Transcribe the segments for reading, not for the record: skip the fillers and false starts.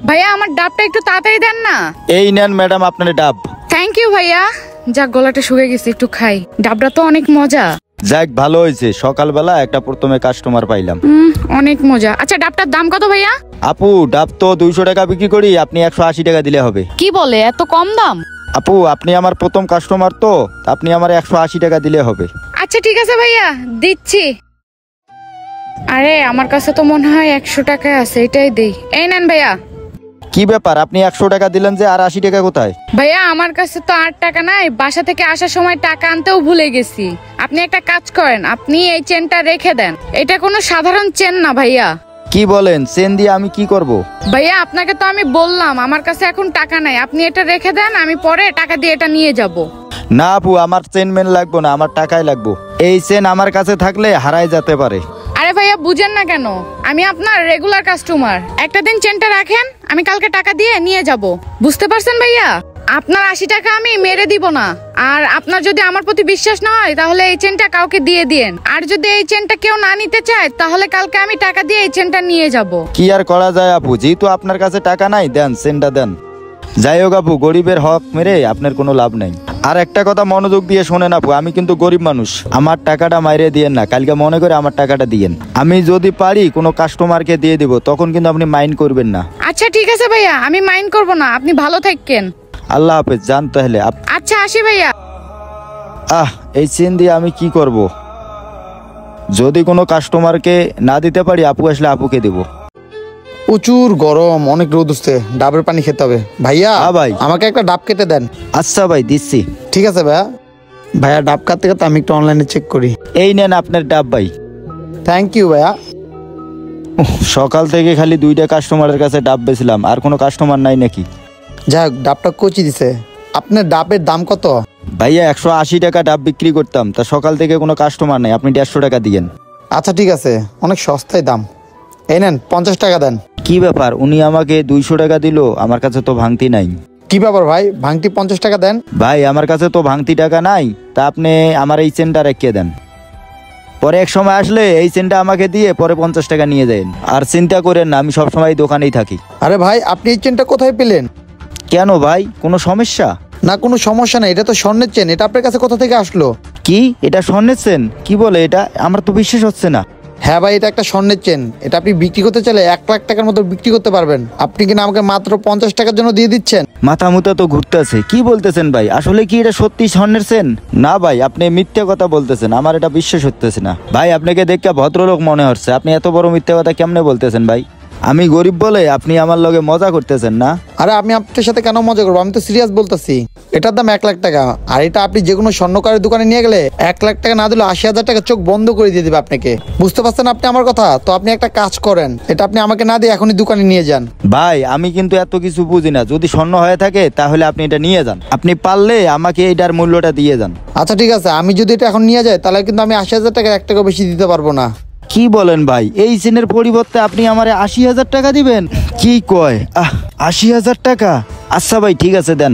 ভাইয়া আমার ডাবটা একটু তাড়াতাড়ি দেন না। এই নেন ম্যাডাম আপনার ডাব। থ্যাংক ইউ ভাইয়া। যাক গলাটা শুকিয়ে গেছে, একটু খাই। ডাবটা তো অনেক মজা। যাক ভালো হয়েছে, সকালবেলা একটা প্রথমে কাস্টমার পাইলাম। অনেক মজা। আচ্ছা ডাবটার দাম কত ভাইয়া? আপু ডাব তো 200 টাকা বিক্রি করি, আপনি 180 টাকা দিলে হবে। কি বলে, এত কম দাম? আপু আপনি আমার প্রথম কাস্টমার তো, আপনি আমার 180 টাকা দিলে হবে। আচ্ছা ঠিক আছে ভাইয়া, দিচ্ছি। আরে আমার কাছে তো মনে হয় 100 টাকা আছে, এটাই দেই। এই নেন ভাইয়া। কি ব্যাপার, আপনি 100 টাকা দিলেন যে, আর 80 টাকা কোথায়? ভাইয়া আমার কাছে তো 8 টাকা নাই, বাসা থেকে আসার সময় টাকা আনতেও ভুলে গেছি। আপনি একটা কাজ করেন, আপনি এই চেনটা রেখে দেন। এটা কোনো সাধারণ চেন না ভাইয়া। কি বলেন, চেন দিয়ে আমি কি করব? ভাইয়া আপনাকে তো আমি বললাম আমার কাছে এখন টাকা নাই, আপনি এটা রেখে দেন, আমি পরে টাকা দিয়ে এটা নিয়ে যাব। না আপু, আমার চেন মেন লাগবো না, আমার টাকাই লাগবো। এই চেন আমার কাছে থাকলে হারাই যেতে পারে। আরে ভাইয়া বুঝেন না কেন, আমি আপনার রেগুলার কাস্টমার। একটা দিন চেনটা রাখেন, আমি কালকে টাকা দিয়ে নিয়ে যাব। বুঝতে পারছেন ভাইয়া? আপনার 80 টাকা আমি মেরে দিব না। আর আপনার যদি আমার প্রতি বিশ্বাস না হয় তাহলে এই চেনটা কাউকে দিয়ে দিয়েন। আর যদি এই চেনটা কেউ না নিতে চায় তাহলে কালকে আমি টাকা দিয়ে এই চেনটা নিয়ে যাব। কি আর করা যায় আপু, যেহেতু আপনার কাছে টাকা নাই, দেন চেনটা দেন। যাই হোক আপু, গরিবের হক মেরে আপনার কোনো লাভ নাই। আর একটা কথা মনোযোগ দিয়ে শোনেন আপু, আমি কিন্তু গরিব মানুষ, আমার টাকাটা মাইরে দিয়েন না, কালকে মনে করে আমার টাকাটা দিয়েন। আমি যদি পারি কোনো কাস্টমারকে দিয়ে দিব, তখন কিন্তু আপনি মাইন্ড করবেন না। আচ্ছা ঠিক আছে ভাইয়া, আমি মাইন্ড করব না, আপনি ভালো থাকেন। আল্লাহ হাফেজ, যান তাহলে। আচ্ছা আসি ভাইয়া। এই চেন দিয়ে আমি কি করব? যদি কোনো কাস্টমারকে না দিতে পারি, আপু আসলে আপুকে দেব। প্রচুর গরম, অনেক রোদ উঠছে, ডাবের পানি খেতে হবে। ভাইয়া ভাই আমাকে একটা ডাব কেটে দেন। আচ্ছা ভাই দিচ্ছি। ঠিক আছে ভাইয়া। ভাইয়া ডাব কাটতে কাটতে আমি একটু অনলাইনে চেক করি। এই নেন আপনার ডাব ভাই। থ্যাংক ইউ ভাইয়া। সকাল থেকে খালি 2টা কাস্টমারের কাছে ডাব বেছিলাম, আর কোনো কাস্টমার নাই নাকি? যাক ডাবটা কচি দিছে। আপনার ডাবের দাম কত? ভাইয়া 180 টাকা ডাব বিক্রি করতাম, তা সকাল থেকে কোনো কাস্টমার নাই, আপনি 150 টাকা দিয়েন। আচ্ছা ঠিক আছে, অনেক সস্তায় দাম। এই নেন 50 টাকা দেন। কি ব্যাপার, উনি আমাকে 200 টাকা দিল, আমার কাছে তো ভাঙতি নাই। কি ব্যাপার ভাই, ভাঙতি 50 টাকা দেন। ভাই আমার কাছে তো ভাঙতি টাকা নাই, তা আপনি আমার এই চেনটা রেখে দেন। পরে এক সময় আসলে এই চেনটা আমাকে দিয়ে পরে 50 টাকা নিয়ে যান। আর চিন্তা করেন না, আমি সবসময় দোকানেই থাকি। আরে ভাই আপনি এই চেনটা কোথায় পেলেন? কেন ভাই, কোনো সমস্যা? না কোনো সমস্যা নেই, এটা তো স্বর্ণের চেন, এটা আপনার কাছে কোথা থেকে আসলো? কি এটা স্বর্ণের চেন? কি বলে এটা, আমার তো বিশ্বাস হচ্ছে না। হ্যাঁ ভাই, এটা একটা স্বর্ণের চেন। এটা আপনি বিক্রি করতে চাইলে 1 লাখ টাকার মতো বিক্রি করতে পারবেন। আপনি কিনা আমাকে মাত্র 50 টাকার জন্য দিয়ে দিচ্ছেন? মাথা মুথা তো ঘুরতে আছে, কি বলতেছেন ভাই? আসলে কি এটা সত্যি স্বর্ণের চেন? না ভাই, আপনি মিথ্যা কথা বলতেছেন, আমার এটা বিশ্বাস হতেছে না ভাই। আপনাকে দেখে ভদ্রলোক মনে হচ্ছে, আপনি এত বড় মিথ্যা কথা কেমনে বলতেছেন ভাই? আমি গরিব বলে আপনি আমার লগে মজা করতেছেন না? আরে আমি আপনার সাথে কেন মজা করবো, আমি তো সিরিয়াস বলতেছি। এটার দাম 1 লাখ টাকা। আর এটা আপনি যে কোনো স্বর্ণকারের দোকানে নিয়ে গেলে 1 লাখ টাকা না দিলে 80,000 টাকা চোখ বন্ধ করে দিয়ে দেবে আপনাকে। বুঝতে পারছেন আপনি আমার কথা? তো আপনি একটা কাজ করেন, এটা আপনি আমাকে না দিয়ে এখনই দোকানে নিয়ে যান। ভাই আমি কিন্তু এত কিছু বুঝি না, যদি স্বর্ণ হয়ে থাকে তাহলে আপনি এটা নিয়ে যান। আপনি পারলে আমাকে এটার মূল্যটা দিয়ে যান। আচ্ছা ঠিক আছে, আমি যদি এটা এখন নিয়ে যাই তাহলে কিন্তু আমি 80,000 টাকা 1 টাকা বেশি দিতে পারবো না। কি বলেন ভাই, এই চেনের পরিবর্তে আপনি আমারে 80,000 টাকা দিবেন? কি কয়, 80,000 টাকা? আচ্ছা ভাই ঠিক আছে দেন।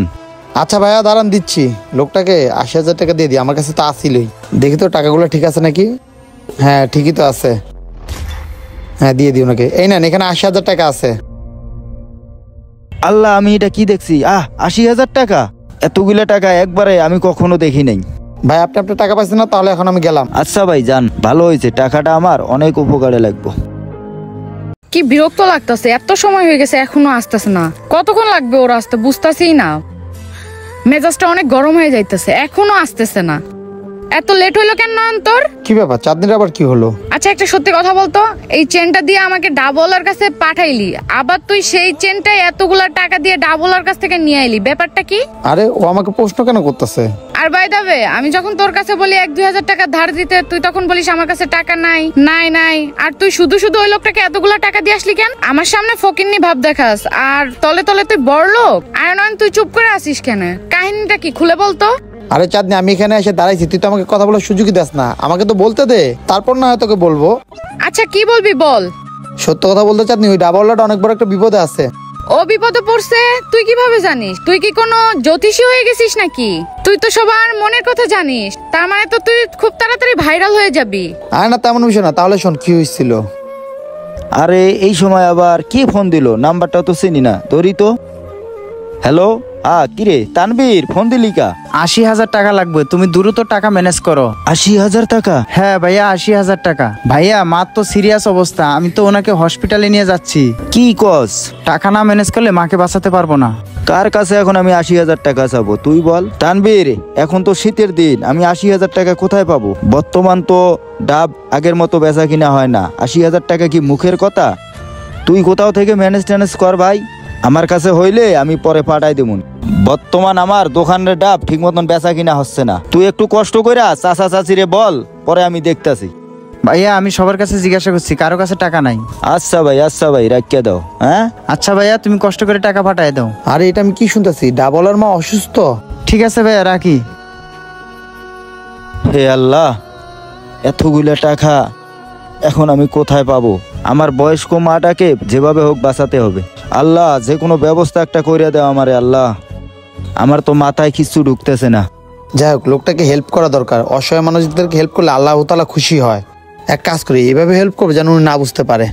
আচ্ছা ভাইয়া দাঁড়ান দিচ্ছি। লোকটাকে 80,000 টাকা দিয়ে দিই, আমার কাছে তো আসিলই। দেখি তো টাকাগুলো ঠিক আছে নাকি। হ্যাঁ ঠিকই তো আছে। হ্যাঁ দিয়ে দিই ওনাকে। এই নেন, এখানে 80,000 টাকা আছে। আল্লাহ, আমি এটা কি দেখছি? 80,000 টাকা! এতগুলা টাকা একবারে আমি কখনো দেখি নাই। ভাই আপনি আপনার টাকা পাচ্ছেন না, তাহলে এখন আমি গেলাম। আচ্ছা ভাই যান, ভালো হয়েছে, টাকাটা আমার অনেক উপকারে লাগবে। কি বিরক্ত লাগতেছে, এত সময় হয়ে গেছে এখনো আসতেছে না। কতক্ষণ লাগবে ওর আসতে বুঝতেছি না। মেজাজটা অনেক গরম হয়ে যাইতেছে, এখনো আসতেছে না। এত লেট হইলো কেন তোর? কি ব্যাপার, চাঁদনির আবার কি হলো? আচ্ছা একটা সত্যি কথা বলতো, এই চেনটা দিয়ে আমাকে ডাবলার কাছে পাঠাইলি, আবার তুই সেই চেনটাই এতগুলা টাকা দিয়ে ডাবলার কাছ থেকে নিয়ে আইলি, ব্যাপারটা কি? আরে ও আমাকে প্রশ্ন কেন করতেছে? আর বাই দা ওয়ে, আমি যখন তোর কাছে বলি 1-2 হাজার টাকা ধার দিতে, তুই তখন বলিস আমার কাছে টাকা নাই নাই নাই। আর তুই শুধু শুধু ওই লোকটাকে এতগুলা টাকা দিয়ে আসলি কেন? আমার সামনে ফকিন্নি ভাব দেখাস, আর তলে তলে তুই বড় লোক। আর নয় তুই চুপ করে আসিস কেন? কাহিনীটা কি খুলে বলতো। আরে চাঁদনি, আমি এখানে এসে দাঁড়াইছি, তুই তো আমাকে কথা বলার সুযোগই দাস না। আমাকে তো বলতে দে, তারপর না হয় তোকে বলবো। আচ্ছা কি বলবি বল। সত্য কথা বলতে চাঁদনি, ওই ডাবলাটা অনেক বড় একটা বিপদে আছে। ও বিপদে পড়ছে? তুই কিভাবে জানিস? তুই কি কোনো জ্যোতিষী হয়ে গেছিস নাকি? তুই তো সবার মনের কথা জানিস, তার মানে তো তুই খুব তাড়াতাড়ি ভাইরাল হয়ে যাবি। আরে না তেমন বিষয় না। তাহলে শোন কি হয়েছিল। আরে এই সময় আবার কে ফোন দিল? নাম্বারটা তো চিনি না, ধরি তো। হ্যালো, কিরে তানবীর, ফোন দিলি কা? 80,000 টাকা লাগবে, তুমি দ্রুত টাকা ম্যানেজ করো। 80,000 টাকা? হ্যাঁ ভাইয়া, 80,000 টাকা। ভাইয়া মার তো সিরিয়াস অবস্থা, আমি তো ওনাকে হসপিটালে নিয়ে যাচ্ছি। কি কস? টাকা না ম্যানেজ করলে মাকে বাঁচাতে পারবো না। কার কাছে এখন আমি 80,000 টাকা চাবো তুই বল? তানবীর, এখন তো শীতের দিন, আমি 80,000 টাকা কোথায় পাবো? বর্তমান তো ডাব আগের মতো বেচা কিনা হয় না। 80,000 টাকা কি মুখের কথা? তুই কোথাও থেকে ম্যানেজ ট্যানেজ কর ভাই, আমার কাছে হইলে আমি পরে পাঠাই দেবো। বর্তমান আমার দোকানের ডাব ঠিক মতন বেচা কিনা হচ্ছে না। তুই একটু কষ্ট কইরা চাচা চাচিরে বল, পরে আমি দেখতাছি। ভাইয়া আমি সবার কাছে জিজ্ঞাসা করছি, কারো কাছে টাকা নাই। আচ্ছা ভাই রাখিয়া দাও। হ্যাঁ আচ্ছা ভাইয়া, তুমি কষ্ট করে টাকা পাঠায় দাও। আরে এটা আমি কি শুনতেছি, ডাবলার মা অসুস্থ? ঠিক আছে ভাইয়া, রাখি। হে আল্লাহ, এতগুলা টাকা এখন আমি কোথায় পাবো? আমার বয়স্ক মাটাকে যেভাবে হোক বাঁচাতে হবে। আল্লাহ, যে কোনো ব্যবস্থা একটা করে দাও আমারে। আল্লাহ, আমার তো মাথায় কিছু ঢুকতেছে না। যাই হোক, লোকটাকে হেল্প করা দরকার। অসহায় মানুষদেরকে হেল্প করলে আল্লাহ তাআলা খুশি হয়। এক কাজ করি, এইভাবে হেল্প করবো যেন উনি না বুঝতে পারে।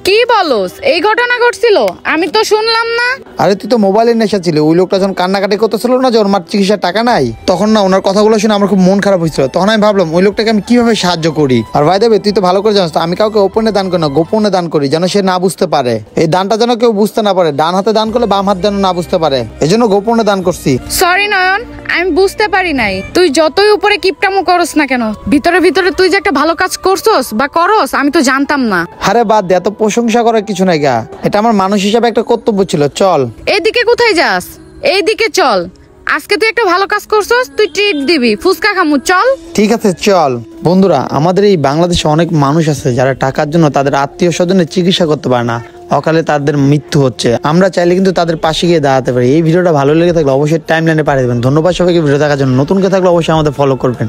কি বলোস? এই ঘটনা ঘটছিল? আমি তো শুনলাম না। আরে তুই তো মোবাইলের নেশা ছিল। ওই লোকটা যখন কান্নাকাটি করতেছিল না যে ওর মার চিকিৎসার টাকা নাই, তখন না ওনার কথাগুলো শুনে আমার খুব মন খারাপ হয়েছিল। তখন আমি ভাবলাম ওই লোকটাকে আমি কিভাবে সাহায্য করি। আর ভাই দেবে, তুই তো ভালো করে জানিস, আমি কাউকে ওপেনে দান করি না, গোপনে দান করি, যেন সে না বুঝতে পারে। এই দানটা যেন কেউ বুঝতে না পারে। ডান হাতে দান করলে বাম হাত যেন না বুঝতে পারে, এই জন্য গোপনে দান করছি। সরি নয়ন, আমি বুঝতে পারি নাই। তুই যতই উপরে কিপটামো করস না কেন, ভিতরে ভিতরে তুই যে একটা ভালো কাজ করছস বা করস, আমি তো জানতাম না। আরে বাদ দে, এত প্রশংসা করার কিছু নাই গা। এটা আমার মানুষ হিসাবে একটা কর্তব্য ছিল। চল। এইদিকে কোথায় যাস? এইদিকে চল। আজকে তুই একটা ভালো কাজ করছস, তুই ট্রিট দিবি, ফুচকা খামু, চল। ঠিক আছে চল। বন্ধুরা, আমাদের এই বাংলাদেশে অনেক মানুষ আছে যারা টাকার জন্য তাদের আত্মীয় স্বজনের চিকিৎসা করতে পারে না, অকালে তাদের মৃত্যু হচ্ছে। আমরা চাইলে কিন্তু তাদের পাশে গিয়ে দাঁড়াতে পারি। এই ভিডিওটা ভালো লেগে থাকলে অবশ্যই টাইমলাইনে পাঠিয়ে দেবেন। ধন্যবাদ সবাইকে ভিডিও দেখার জন্য। নতুন কেউ থাকলে অবশ্যই আমাদের ফলো করবেন।